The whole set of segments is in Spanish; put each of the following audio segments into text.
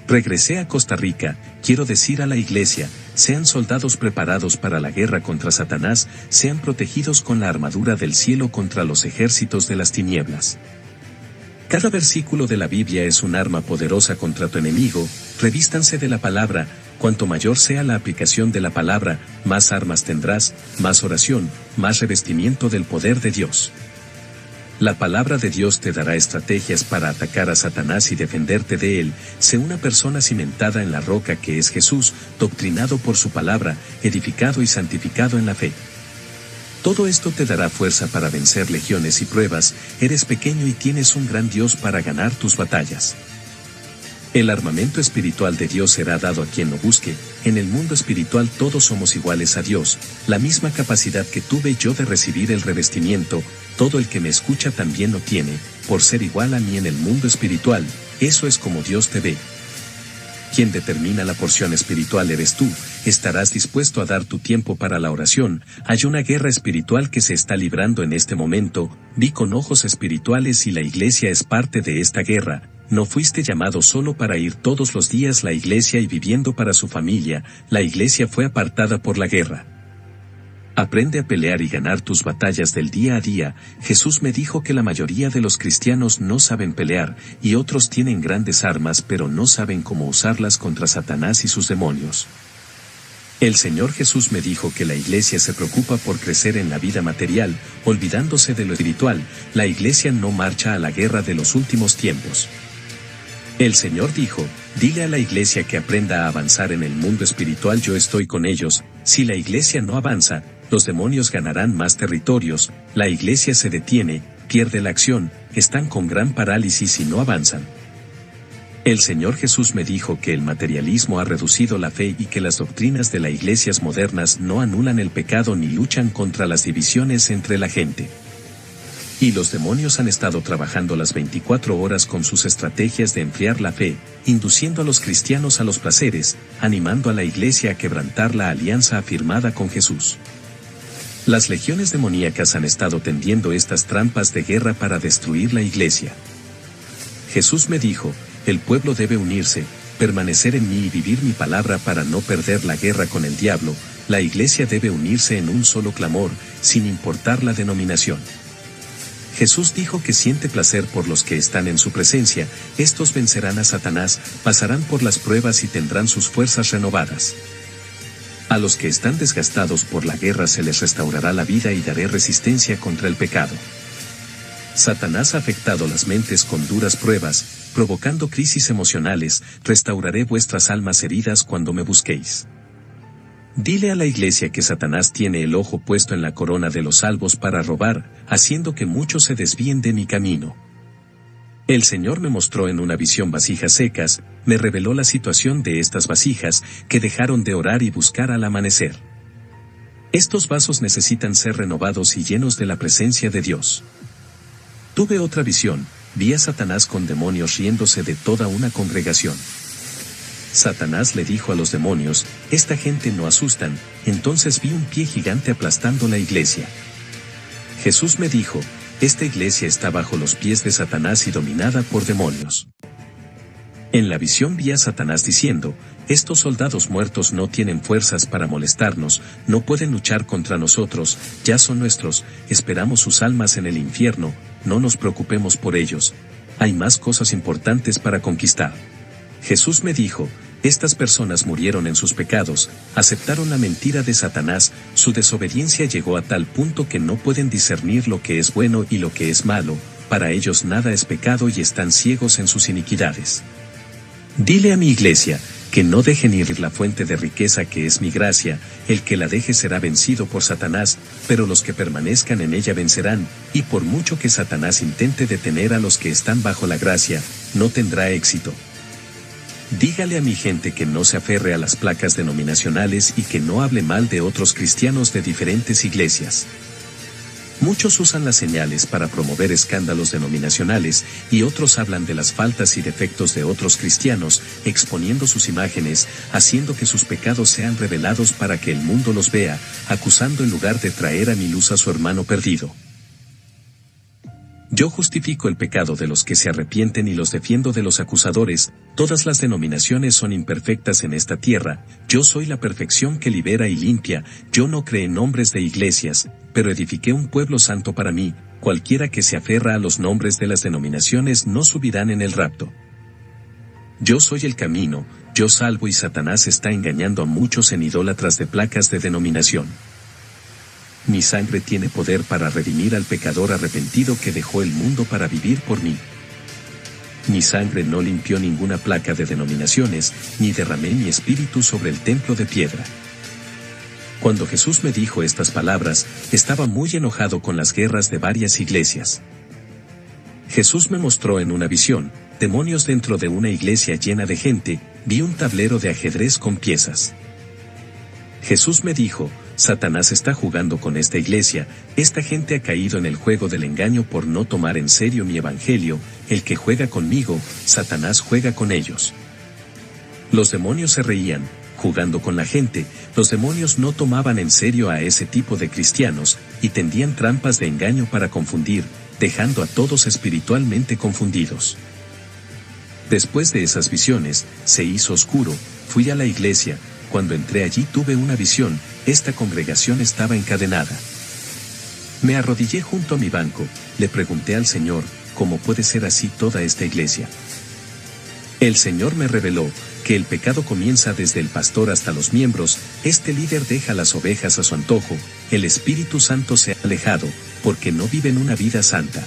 Regresé a Costa Rica, quiero decir a la iglesia, sean soldados preparados para la guerra contra Satanás, sean protegidos con la armadura del cielo contra los ejércitos de las tinieblas. Cada versículo de la Biblia es un arma poderosa contra tu enemigo, revístanse de la palabra, cuanto mayor sea la aplicación de la palabra, más armas tendrás, más oración, más revestimiento del poder de Dios. La palabra de Dios te dará estrategias para atacar a Satanás y defenderte de él. Sé una persona cimentada en la roca que es Jesús, doctrinado por su palabra, edificado y santificado en la fe. Todo esto te dará fuerza para vencer legiones y pruebas. Eres pequeño y tienes un gran Dios para ganar tus batallas. El armamento espiritual de Dios será dado a quien lo busque. En el mundo espiritual todos somos iguales a Dios, la misma capacidad que tuve yo de recibir el revestimiento, todo el que me escucha también lo tiene, por ser igual a mí en el mundo espiritual. Eso es como Dios te ve. Quien determina la porción espiritual eres tú. Estarás dispuesto a dar tu tiempo para la oración. Hay una guerra espiritual que se está librando en este momento. Vi con ojos espirituales y la iglesia es parte de esta guerra. No fuiste llamado solo para ir todos los días a la iglesia y viviendo para su familia. La iglesia fue apartada por la guerra. Aprende a pelear y ganar tus batallas del día a día. Jesús me dijo que la mayoría de los cristianos no saben pelear, y otros tienen grandes armas pero no saben cómo usarlas contra Satanás y sus demonios. El Señor Jesús me dijo que la iglesia se preocupa por crecer en la vida material, olvidándose de lo espiritual. La iglesia no marcha a la guerra de los últimos tiempos. El Señor dijo, dile a la iglesia que aprenda a avanzar en el mundo espiritual, yo estoy con ellos. Si la iglesia no avanza, los demonios ganarán más territorios, la iglesia se detiene, pierde la acción, están con gran parálisis y no avanzan. El Señor Jesús me dijo que el materialismo ha reducido la fe y que las doctrinas de las iglesias modernas no anulan el pecado ni luchan contra las divisiones entre la gente. Y los demonios han estado trabajando las 24 horas con sus estrategias de enfriar la fe, induciendo a los cristianos a los placeres, animando a la iglesia a quebrantar la alianza afirmada con Jesús. Las legiones demoníacas han estado tendiendo estas trampas de guerra para destruir la iglesia. Jesús me dijo, el pueblo debe unirse, permanecer en mí y vivir mi palabra para no perder la guerra con el diablo. La iglesia debe unirse en un solo clamor, sin importar la denominación. Jesús dijo que siente placer por los que están en su presencia, estos vencerán a Satanás, pasarán por las pruebas y tendrán sus fuerzas renovadas. A los que están desgastados por la guerra se les restaurará la vida y daré resistencia contra el pecado. Satanás ha afectado las mentes con duras pruebas, provocando crisis emocionales. Restauraré vuestras almas heridas cuando me busquéis. Dile a la iglesia que Satanás tiene el ojo puesto en la corona de los salvos para robar, haciendo que muchos se desvíen de mi camino. El Señor me mostró en una visión vasijas secas, me reveló la situación de estas vasijas, que dejaron de orar y buscar al amanecer. Estos vasos necesitan ser renovados y llenos de la presencia de Dios. Tuve otra visión, vi a Satanás con demonios riéndose de toda una congregación. Satanás le dijo a los demonios, esta gente no asustan, entonces vi un pie gigante aplastando la iglesia. Jesús me dijo, esta iglesia está bajo los pies de Satanás y dominada por demonios. En la visión vi a Satanás diciendo, estos soldados muertos no tienen fuerzas para molestarnos, no pueden luchar contra nosotros, ya son nuestros, esperamos sus almas en el infierno, no nos preocupemos por ellos, hay más cosas importantes para conquistar. Jesús me dijo, estas personas murieron en sus pecados, aceptaron la mentira de Satanás, su desobediencia llegó a tal punto que no pueden discernir lo que es bueno y lo que es malo, para ellos nada es pecado y están ciegos en sus iniquidades. Dile a mi iglesia, que no dejen ir la fuente de riqueza que es mi gracia, el que la deje será vencido por Satanás, pero los que permanezcan en ella vencerán, y por mucho que Satanás intente detener a los que están bajo la gracia, no tendrá éxito. Dígale a mi gente que no se aferre a las placas denominacionales y que no hable mal de otros cristianos de diferentes iglesias. Muchos usan las señales para promover escándalos denominacionales y otros hablan de las faltas y defectos de otros cristianos, exponiendo sus imágenes, haciendo que sus pecados sean revelados para que el mundo los vea, acusando en lugar de traer a mi luz a su hermano perdido. Yo justifico el pecado de los que se arrepienten y los defiendo de los acusadores, Todas las denominaciones son imperfectas en esta tierra, yo soy la perfección que libera y limpia, yo no creé nombres de iglesias, pero edifiqué un pueblo santo para mí, cualquiera que se aferra a los nombres de las denominaciones no subirán en el rapto. Yo soy el camino, yo salvo y Satanás está engañando a muchos en idólatras de placas de denominación. Mi sangre tiene poder para redimir al pecador arrepentido que dejó el mundo para vivir por mí. Mi sangre no limpió ninguna placa de denominaciones, ni derramé mi espíritu sobre el templo de piedra. Cuando Jesús me dijo estas palabras, estaba muy enojado con las guerras de varias iglesias. Jesús me mostró en una visión, demonios dentro de una iglesia llena de gente, vi un tablero de ajedrez con piezas. Jesús me dijo, Satanás está jugando con esta iglesia, esta gente ha caído en el juego del engaño por no tomar en serio mi evangelio, el que juega conmigo, Satanás juega con ellos. Los demonios se reían, jugando con la gente, los demonios no tomaban en serio a ese tipo de cristianos, y tendían trampas de engaño para confundir, dejando a todos espiritualmente confundidos. Después de esas visiones, se hizo oscuro, fui a la iglesia, cuando entré allí tuve una visión, esta congregación estaba encadenada. Me arrodillé junto a mi banco, le pregunté al Señor, ¿cómo puede ser así toda esta iglesia? El Señor me reveló, que el pecado comienza desde el pastor hasta los miembros, este líder deja las ovejas a su antojo, el Espíritu Santo se ha alejado, porque no viven una vida santa.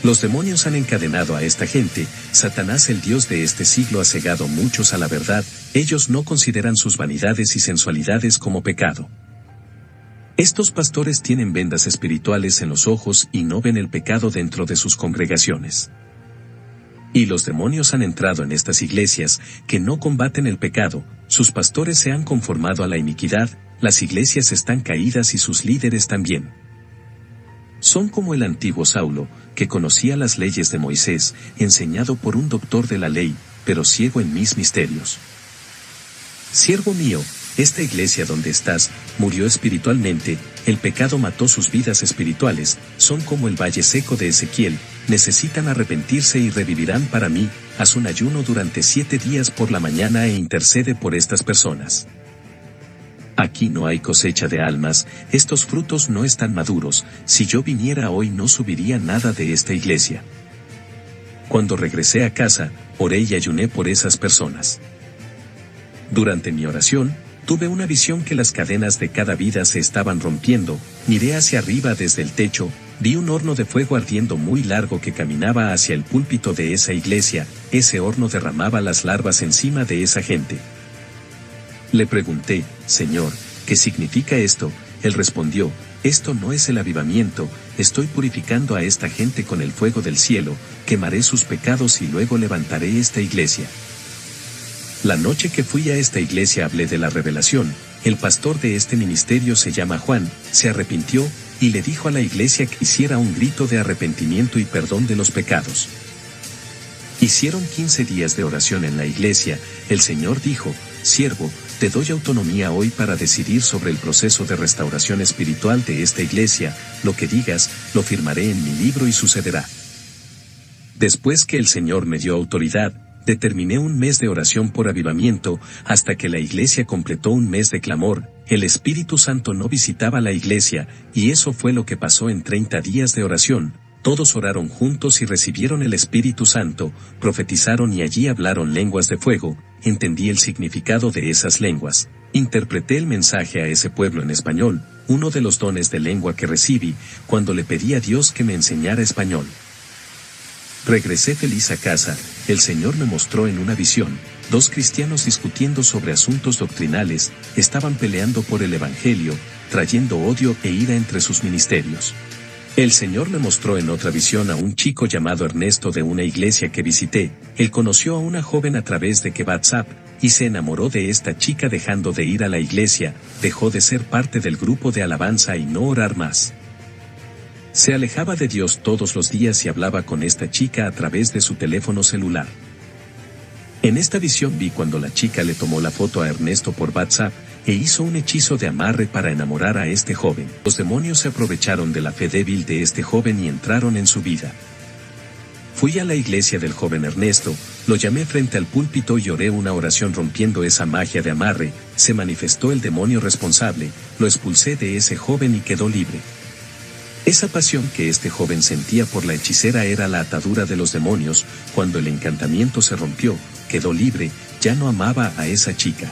Los demonios han encadenado a esta gente, Satanás el Dios de este siglo ha cegado muchos a la verdad, ellos no consideran sus vanidades y sensualidades como pecado. Estos pastores tienen vendas espirituales en los ojos y no ven el pecado dentro de sus congregaciones. Y los demonios han entrado en estas iglesias, que no combaten el pecado, sus pastores se han conformado a la iniquidad, las iglesias están caídas y sus líderes también. Son como el antiguo Saulo, que conocía las leyes de Moisés, enseñado por un doctor de la ley, pero ciego en mis misterios. Siervo mío, esta iglesia donde estás, murió espiritualmente, el pecado mató sus vidas espirituales, son como el valle seco de Ezequiel, necesitan arrepentirse y revivirán para mí, haz un ayuno durante 7 días por la mañana e intercede por estas personas. Aquí no hay cosecha de almas, estos frutos no están maduros, si yo viniera hoy no subiría nada de esta iglesia. Cuando regresé a casa, oré y ayuné por esas personas. Durante mi oración, tuve una visión que las cadenas de cada vida se estaban rompiendo, miré hacia arriba desde el techo, vi un horno de fuego ardiendo muy largo que caminaba hacia el púlpito de esa iglesia, ese horno derramaba las larvas encima de esa gente. Le pregunté, Señor, ¿qué significa esto? Él respondió, esto no es el avivamiento, estoy purificando a esta gente con el fuego del cielo, quemaré sus pecados y luego levantaré esta iglesia. La noche que fui a esta iglesia hablé de la revelación, el pastor de este ministerio se llama Juan, se arrepintió, y le dijo a la iglesia que hiciera un grito de arrepentimiento y perdón de los pecados. Hicieron 15 días de oración en la iglesia, el Señor dijo, siervo, te doy autonomía hoy para decidir sobre el proceso de restauración espiritual de esta iglesia, lo que digas, lo firmaré en mi libro y sucederá. Después que el Señor me dio autoridad, determiné un mes de oración por avivamiento, hasta que la iglesia completó un mes de clamor, el Espíritu Santo no visitaba la iglesia, y eso fue lo que pasó en 30 días de oración. Todos oraron juntos y recibieron el Espíritu Santo, profetizaron y allí hablaron lenguas de fuego, entendí el significado de esas lenguas, interpreté el mensaje a ese pueblo en español, uno de los dones de lengua que recibí, cuando le pedí a Dios que me enseñara español. Regresé feliz a casa, el Señor me mostró en una visión, 2 cristianos discutiendo sobre asuntos doctrinales, estaban peleando por el Evangelio, trayendo odio e ira entre sus ministerios. El Señor me mostró en otra visión a un chico llamado Ernesto de una iglesia que visité, él conoció a una joven a través de WhatsApp, y se enamoró de esta chica dejando de ir a la iglesia, dejó de ser parte del grupo de alabanza y no orar más. Se alejaba de Dios todos los días y hablaba con esta chica a través de su teléfono celular. En esta visión vi cuando la chica le tomó la foto a Ernesto por WhatsApp, e hizo un hechizo de amarre para enamorar a este joven. Los demonios se aprovecharon de la fe débil de este joven y entraron en su vida. Fui a la iglesia del joven Ernesto, lo llamé frente al púlpito y oré una oración rompiendo esa magia de amarre, se manifestó el demonio responsable, lo expulsé de ese joven y quedó libre. Esa pasión que este joven sentía por la hechicera era la atadura de los demonios, cuando el encantamiento se rompió, quedó libre, ya no amaba a esa chica.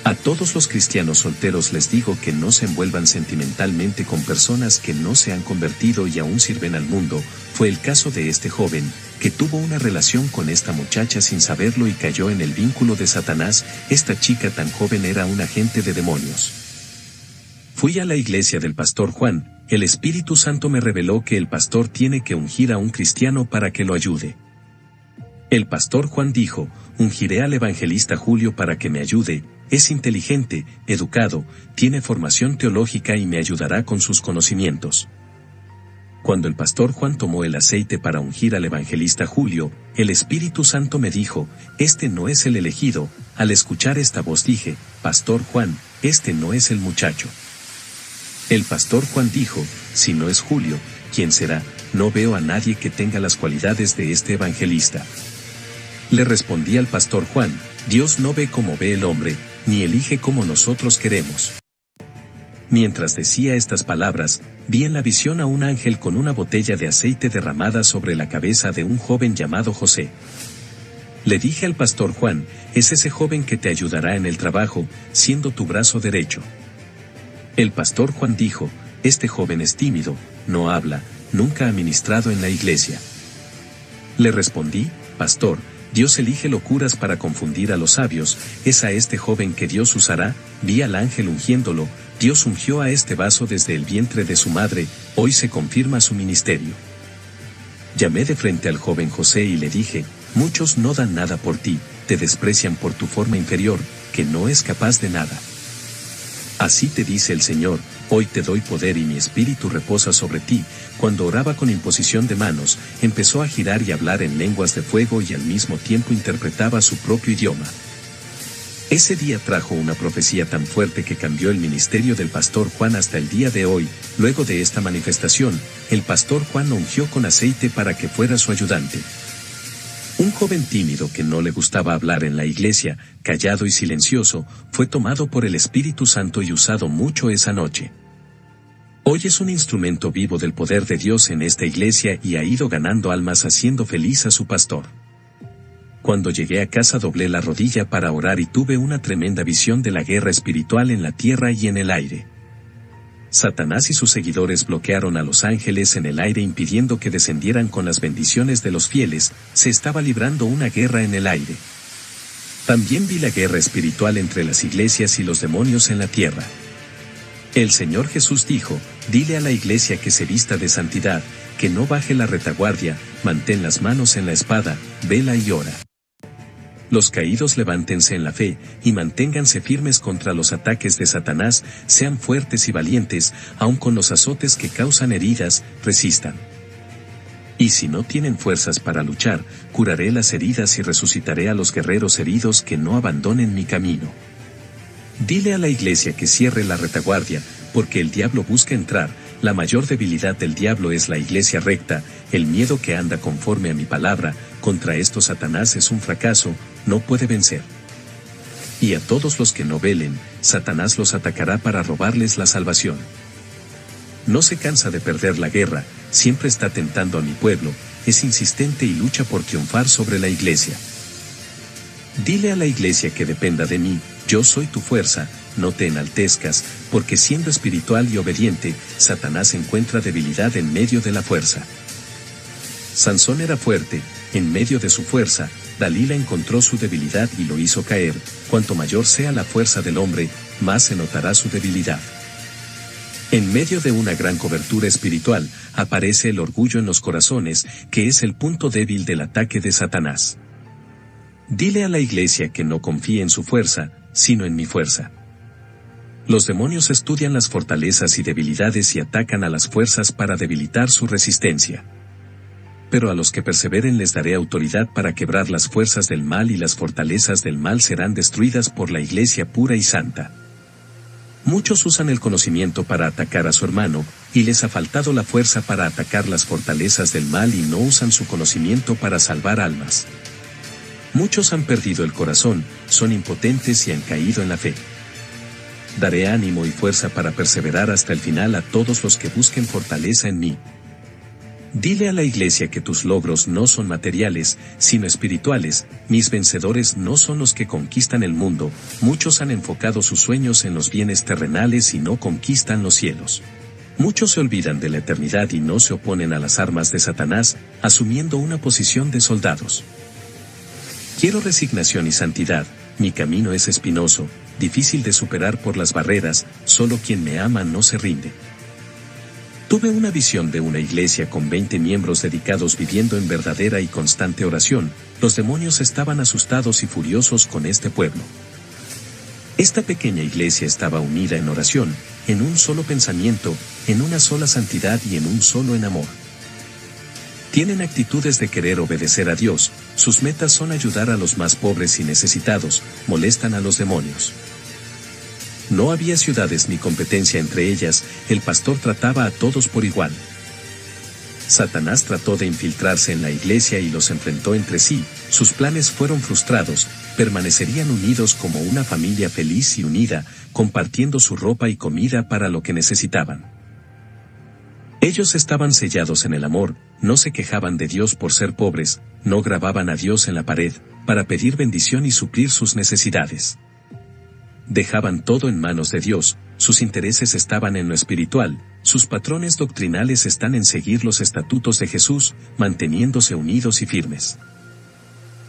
A todos los cristianos solteros les digo que no se envuelvan sentimentalmente con personas que no se han convertido y aún sirven al mundo. Fue el caso de este joven, que tuvo una relación con esta muchacha sin saberlo y cayó en el vínculo de Satanás. Esta chica tan joven era un agente de demonios. Fui a la iglesia del pastor Juan, el Espíritu Santo me reveló que el pastor tiene que ungir a un cristiano para que lo ayude. El pastor Juan dijo, ungiré al evangelista Julio para que me ayude, es inteligente, educado, tiene formación teológica y me ayudará con sus conocimientos. Cuando el pastor Juan tomó el aceite para ungir al evangelista Julio, el Espíritu Santo me dijo, este no es el elegido. Al escuchar esta voz dije, pastor Juan, este no es el muchacho. El pastor Juan dijo, si no es Julio, ¿quién será? No veo a nadie que tenga las cualidades de este evangelista. Le respondí al pastor Juan, Dios no ve como ve el hombre, ni elige como nosotros queremos. Mientras decía estas palabras, vi en la visión a un ángel con una botella de aceite derramada sobre la cabeza de un joven llamado José. Le dije al pastor Juan, es ese joven que te ayudará en el trabajo, siendo tu brazo derecho. El pastor Juan dijo, este joven es tímido, no habla, nunca ha ministrado en la iglesia. Le respondí, pastor, Dios elige locuras para confundir a los sabios, es a este joven que Dios usará. Vi al ángel ungiéndolo, Dios ungió a este vaso desde el vientre de su madre, hoy se confirma su ministerio. Llamé de frente al joven José y le dije, muchos no dan nada por ti, te desprecian por tu forma inferior, que no es capaz de nada. Así te dice el Señor, hoy te doy poder y mi espíritu reposa sobre ti. Cuando oraba con imposición de manos, empezó a girar y hablar en lenguas de fuego y al mismo tiempo interpretaba su propio idioma. Ese día trajo una profecía tan fuerte que cambió el ministerio del pastor Juan hasta el día de hoy. Luego de esta manifestación, el pastor Juan lo ungió con aceite para que fuera su ayudante. Un joven tímido que no le gustaba hablar en la iglesia, callado y silencioso, fue tomado por el Espíritu Santo y usado mucho esa noche. Hoy es un instrumento vivo del poder de Dios en esta iglesia y ha ido ganando almas haciendo feliz a su pastor. Cuando llegué a casa doblé la rodilla para orar y tuve una tremenda visión de la guerra espiritual en la tierra y en el aire. Satanás y sus seguidores bloquearon a los ángeles en el aire impidiendo que descendieran con las bendiciones de los fieles, se estaba librando una guerra en el aire. También vi la guerra espiritual entre las iglesias y los demonios en la tierra. El Señor Jesús dijo, dile a la iglesia que se vista de santidad, que no baje la retaguardia, mantén las manos en la espada, vela y ora. Los caídos levántense en la fe, y manténganse firmes contra los ataques de Satanás, sean fuertes y valientes, aun con los azotes que causan heridas, resistan. Y si no tienen fuerzas para luchar, curaré las heridas y resucitaré a los guerreros heridos que no abandonen mi camino. Dile a la iglesia que cierre la retaguardia, porque el diablo busca entrar. La mayor debilidad del diablo es la iglesia recta, el miedo que anda conforme a mi palabra. Contra esto Satanás es un fracaso, no puede vencer. Y a todos los que no velen, Satanás los atacará para robarles la salvación. No se cansa de perder la guerra, siempre está tentando a mi pueblo, es insistente y lucha por triunfar sobre la iglesia. Dile a la iglesia que dependa de mí, yo soy tu fuerza, no te enaltezcas, porque siendo espiritual y obediente, Satanás encuentra debilidad en medio de la fuerza. Sansón era fuerte, en medio de su fuerza, Dalila encontró su debilidad y lo hizo caer. Cuanto mayor sea la fuerza del hombre, más se notará su debilidad. En medio de una gran cobertura espiritual, aparece el orgullo en los corazones, que es el punto débil del ataque de Satanás. Dile a la iglesia que no confíe en su fuerza, sino en mi fuerza. Los demonios estudian las fortalezas y debilidades y atacan a las fuerzas para debilitar su resistencia. Pero a los que perseveren les daré autoridad para quebrar las fuerzas del mal y las fortalezas del mal serán destruidas por la iglesia pura y santa. Muchos usan el conocimiento para atacar a su hermano, y les ha faltado la fuerza para atacar las fortalezas del mal y no usan su conocimiento para salvar almas. Muchos han perdido el corazón, son impotentes y han caído en la fe. Daré ánimo y fuerza para perseverar hasta el final a todos los que busquen fortaleza en mí. Dile a la iglesia que tus logros no son materiales, sino espirituales. Mis vencedores no son los que conquistan el mundo. Muchos han enfocado sus sueños en los bienes terrenales y no conquistan los cielos. Muchos se olvidan de la eternidad y no se oponen a las armas de Satanás, asumiendo una posición de soldados. Quiero resignación y santidad. Mi camino es espinoso, difícil de superar por las barreras. Solo quien me ama no se rinde. Tuve una visión de una iglesia con 20 miembros dedicados viviendo en verdadera y constante oración. Los demonios estaban asustados y furiosos con este pueblo. Esta pequeña iglesia estaba unida en oración, en un solo pensamiento, en una sola santidad y en un solo en amor. Tienen actitudes de querer obedecer a Dios, sus metas son ayudar a los más pobres y necesitados, molestan a los demonios. No había ciudades ni competencia entre ellas, el pastor trataba a todos por igual. Satanás trató de infiltrarse en la iglesia y los enfrentó entre sí, sus planes fueron frustrados, permanecerían unidos como una familia feliz y unida, compartiendo su ropa y comida para lo que necesitaban. Ellos estaban sellados en el amor, no se quejaban de Dios por ser pobres, no grababan a Dios en la pared, para pedir bendición y suplir sus necesidades. Dejaban todo en manos de Dios, sus intereses estaban en lo espiritual, sus patrones doctrinales están en seguir los estatutos de Jesús, manteniéndose unidos y firmes.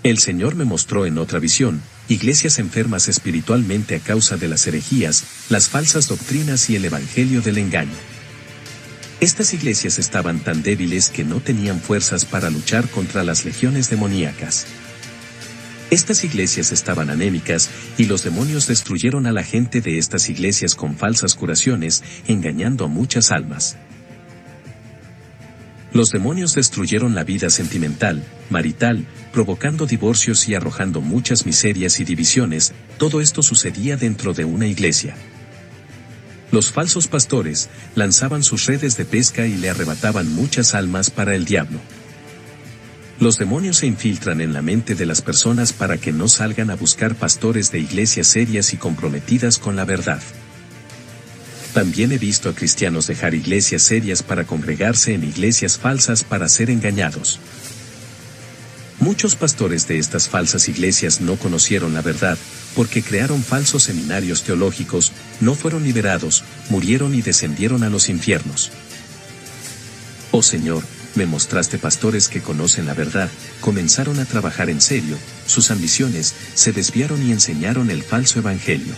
El Señor me mostró en otra visión, iglesias enfermas espiritualmente a causa de las herejías, las falsas doctrinas y el evangelio del engaño. Estas iglesias estaban tan débiles que no tenían fuerzas para luchar contra las legiones demoníacas. Estas iglesias estaban anémicas, y los demonios destruyeron a la gente de estas iglesias con falsas curaciones, engañando a muchas almas. Los demonios destruyeron la vida sentimental, marital, provocando divorcios y arrojando muchas miserias y divisiones. Todo esto sucedía dentro de una iglesia. Los falsos pastores lanzaban sus redes de pesca y le arrebataban muchas almas para el diablo. Los demonios se infiltran en la mente de las personas para que no salgan a buscar pastores de iglesias serias y comprometidas con la verdad. También he visto a cristianos dejar iglesias serias para congregarse en iglesias falsas para ser engañados. Muchos pastores de estas falsas iglesias no conocieron la verdad, porque crearon falsos seminarios teológicos, no fueron liberados, murieron y descendieron a los infiernos. Oh Señor, me mostraste pastores que conocen la verdad, comenzaron a trabajar en serio, sus ambiciones se desviaron y enseñaron el falso evangelio.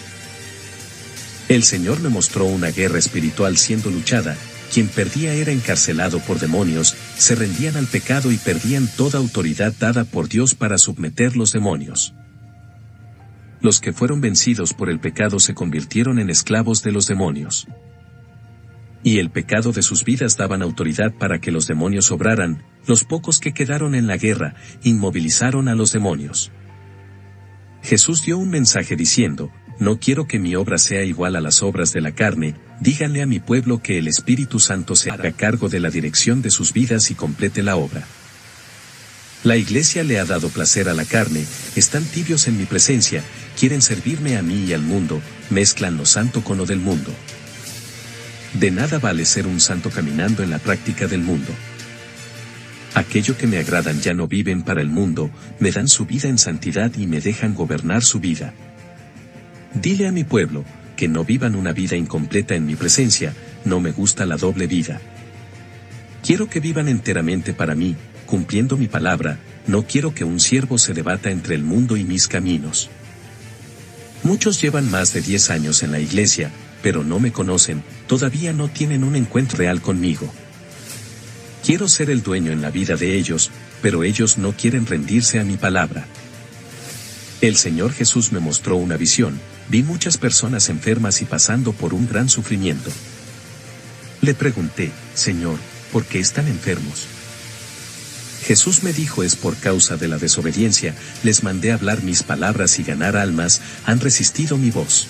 El Señor me mostró una guerra espiritual siendo luchada, quien perdía era encarcelado por demonios, se rendían al pecado y perdían toda autoridad dada por Dios para submeter los demonios. Los que fueron vencidos por el pecado se convirtieron en esclavos de los demonios. Y el pecado de sus vidas daban autoridad para que los demonios obraran. Los pocos que quedaron en la guerra, inmovilizaron a los demonios. Jesús dio un mensaje diciendo, no quiero que mi obra sea igual a las obras de la carne, díganle a mi pueblo que el Espíritu Santo se haga cargo de la dirección de sus vidas y complete la obra. La iglesia le ha dado placer a la carne, están tibios en mi presencia, quieren servirme a mí y al mundo, mezclan lo santo con lo del mundo. De nada vale ser un santo caminando en la práctica del mundo. Aquello que me agradan ya no viven para el mundo, me dan su vida en santidad y me dejan gobernar su vida. Dile a mi pueblo, que no vivan una vida incompleta en mi presencia, no me gusta la doble vida. Quiero que vivan enteramente para mí, cumpliendo mi palabra, no quiero que un siervo se debata entre el mundo y mis caminos. Muchos llevan más de 10 años en la iglesia, pero no me conocen, todavía no tienen un encuentro real conmigo. Quiero ser el dueño en la vida de ellos, pero ellos no quieren rendirse a mi palabra. El Señor Jesús me mostró una visión, vi muchas personas enfermas y pasando por un gran sufrimiento. Le pregunté, Señor, ¿por qué están enfermos? Jesús me dijo es por causa de la desobediencia, les mandé hablar mis palabras y ganar almas, han resistido mi voz.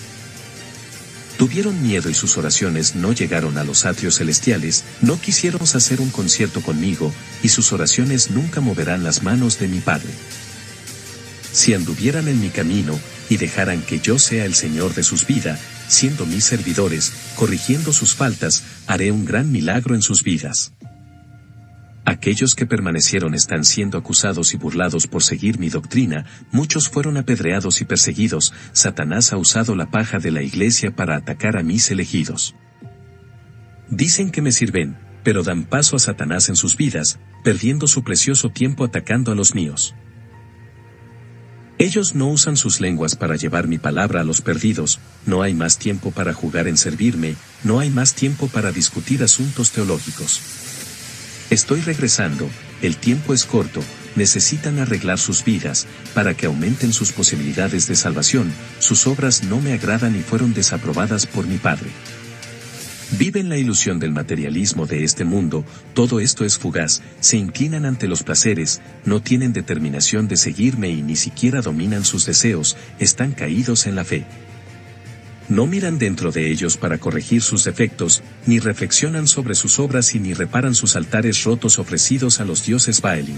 Tuvieron miedo y sus oraciones no llegaron a los atrios celestiales, no quisieron hacer un concierto conmigo, y sus oraciones nunca moverán las manos de mi Padre. Si anduvieran en mi camino, y dejaran que yo sea el Señor de sus vidas, siendo mis servidores, corrigiendo sus faltas, haré un gran milagro en sus vidas. Aquellos que permanecieron están siendo acusados y burlados por seguir mi doctrina, muchos fueron apedreados y perseguidos. Satanás ha usado la paja de la iglesia para atacar a mis elegidos. Dicen que me sirven, pero dan paso a Satanás en sus vidas, perdiendo su precioso tiempo atacando a los míos. Ellos no usan sus lenguas para llevar mi palabra a los perdidos, no hay más tiempo para jugar en servirme, no hay más tiempo para discutir asuntos teológicos. Estoy regresando, el tiempo es corto, necesitan arreglar sus vidas, para que aumenten sus posibilidades de salvación, sus obras no me agradan y fueron desaprobadas por mi Padre. Viven la ilusión del materialismo de este mundo, todo esto es fugaz, se inclinan ante los placeres, no tienen determinación de seguirme y ni siquiera dominan sus deseos, están caídos en la fe. No miran dentro de ellos para corregir sus defectos, ni reflexionan sobre sus obras y ni reparan sus altares rotos ofrecidos a los dioses Baalim.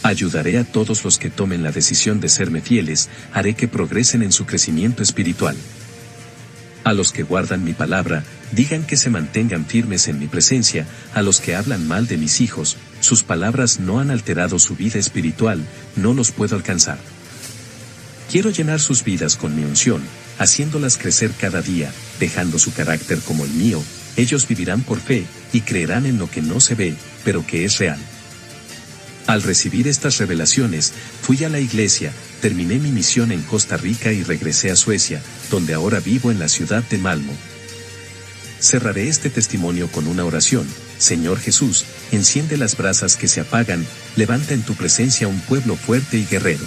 Ayudaré a todos los que tomen la decisión de serme fieles, haré que progresen en su crecimiento espiritual. A los que guardan mi palabra, digan que se mantengan firmes en mi presencia, a los que hablan mal de mis hijos, sus palabras no han alterado su vida espiritual, no los puedo alcanzar. Quiero llenar sus vidas con mi unción, haciéndolas crecer cada día, dejando su carácter como el mío, ellos vivirán por fe, y creerán en lo que no se ve, pero que es real. Al recibir estas revelaciones, fui a la iglesia, terminé mi misión en Costa Rica y regresé a Suecia, donde ahora vivo en la ciudad de Malmö. Cerraré este testimonio con una oración. Señor Jesús, enciende las brasas que se apagan, levanta en tu presencia un pueblo fuerte y guerrero.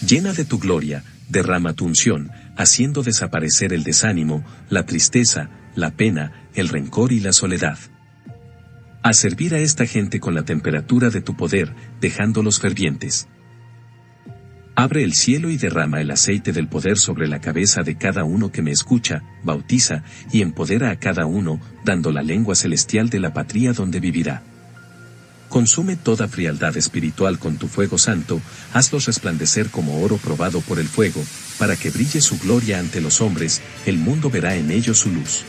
Llena de tu gloria, derrama tu unción, haciendo desaparecer el desánimo, la tristeza, la pena, el rencor y la soledad. A servir a esta gente con la temperatura de tu poder, dejándolos fervientes. Abre el cielo y derrama el aceite del poder sobre la cabeza de cada uno que me escucha, bautiza, y empodera a cada uno, dando la lengua celestial de la patria donde vivirá. Consume toda frialdad espiritual con tu fuego santo, hazlos resplandecer como oro probado por el fuego, para que brille su gloria ante los hombres, el mundo verá en ellos su luz.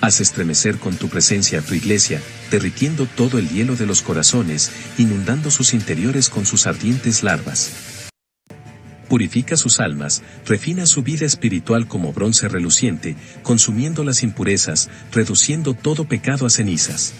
Haz estremecer con tu presencia a tu iglesia, derritiendo todo el hielo de los corazones, inundando sus interiores con sus ardientes larvas. Purifica sus almas, refina su vida espiritual como bronce reluciente, consumiendo las impurezas, reduciendo todo pecado a cenizas.